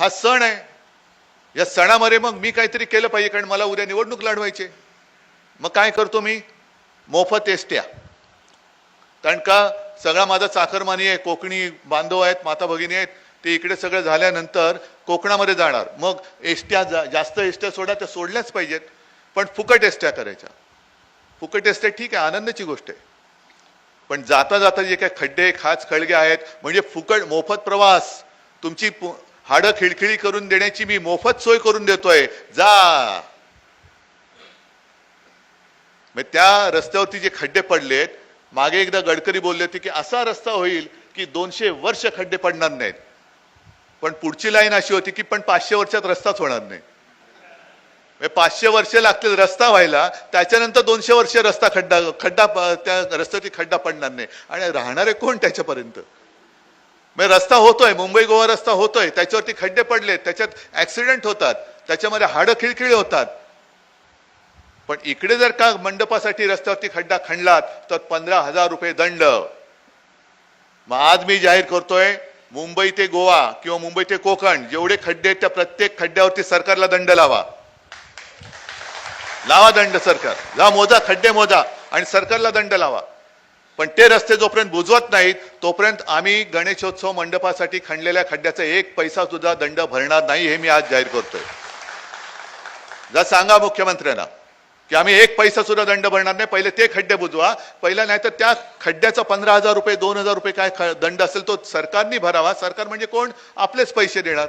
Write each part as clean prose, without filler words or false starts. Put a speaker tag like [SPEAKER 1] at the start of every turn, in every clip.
[SPEAKER 1] हा सण आहे, या सणामध्ये मग मी काहीतरी केलं पाहिजे, कारण मला उद्या निवडणूक लढवायची. मग काय करतो मी? मोफत एसट्या. कारण का सगळा माझा चाकरमानी आहे, कोकणी बांधव आहेत, माता भगिनी आहेत, ते इकडे सगळं झाल्यानंतर कोकणामध्ये जाणार. मग एसट्या जास्त एसट्या सोडा, त्या सोडल्याच पाहिजेत, पण फुकट एसट्या करायच्या. फुकट एसट्या ठीक आहे, आनंदाची गोष्ट आहे, पण जाता जाता जे काही खड्डे खाच खळगे आहेत, म्हणजे फुकट मोफत प्रवास, तुमची हाडं खिळखिळी करून देण्याची मी मोफत सोय करून देतोय, जा. मग त्या रस्त्यावरती जे खड्डे पडलेत, मागे एकदा गडकरी बोलले होते की असा रस्ता होईल की 200 वर्ष खड्डे पडणार नाहीत, पण पुढची लाईन अशी होती की पण 500 वर्षात रस्ताच होणार नाही. 500 वर्ष लागतील रस्ता व्हायला, त्याच्यानंतर 200 वर्ष रस्ता खड्डा त्या रस्त्यावरती खड्डा पडणार नाही, आणि राहणारे कोण त्याच्यापर्यंत? मग रस्ता होतोय, मुंबई गोवा रस्ता होतोय, त्याच्यावरती खड्डे पडले, त्याच्यात ऍक्सिडेंट होतात, त्याच्यामध्ये हाडं खिळखिळी होतात. पण इकडे जर का मंडपासाठी रस्त्यावरती खड्डा खणलात तर 15,000 रुपये दंड. मग आज मी जाहीर करतोय, मुंबई ते गोवा किंवा मुंबई ते कोकण जेवढे खड्डे आहेत त्या प्रत्येक खड्ड्यावरती सरकारला दंड लावा. दंड सरकार, जा मोजा, खड्डे मोजा आणि सरकारला दंड लावा. पण ते रस्ते जोपर्यंत बुजवत नाहीत तोपर्यंत आम्ही गणेशोत्सव मंडपासाठी खणलेल्या खड्ड्याचा 1 पैसा सुद्धा दंड भरणार नाही, हे मी आज जाहीर करतोय. जा सांगा मुख्यमंत्र्यांना की आम्ही 1 पैसा सुद्धा दंड भरणार नाही, पहिले ते खड्डे बुजवा पहिला, नाही तर त्या खड्ड्याचा 15,000 रुपये 2,000 रुपये काय दंड असेल तो सरकारने भरावा. सरकार म्हणजे कोण? आपलेच पैसे देणार,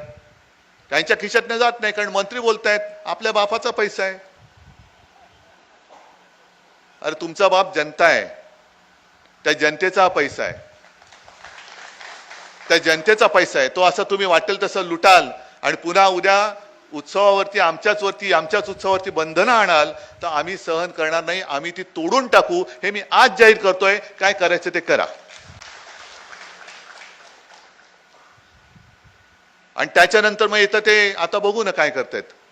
[SPEAKER 1] त्यांच्या खिशातनं जात नाही, कारण मंत्री बोलतायत आपल्या बापाचा पैसा आहे. अरे तुमचा बाप जनता आहे, त्या जनतेचा पैसा आहे, त्या जनतेचा पैसा आहे, तो असं तुम्ही वाटेल तसं लुटाल आणि पुन्हा उद्या उत्सवावरती आमच्याच उत्सवावरती बंधनं आणाल तर आम्ही सहन करणार नाही, आम्ही ती तोडून टाकू. हे मी आज जाहीर करतोय. काय करायचं ते करा. आणि त्याच्यानंतर मग येतं ते, आता बघू ना काय करतायत.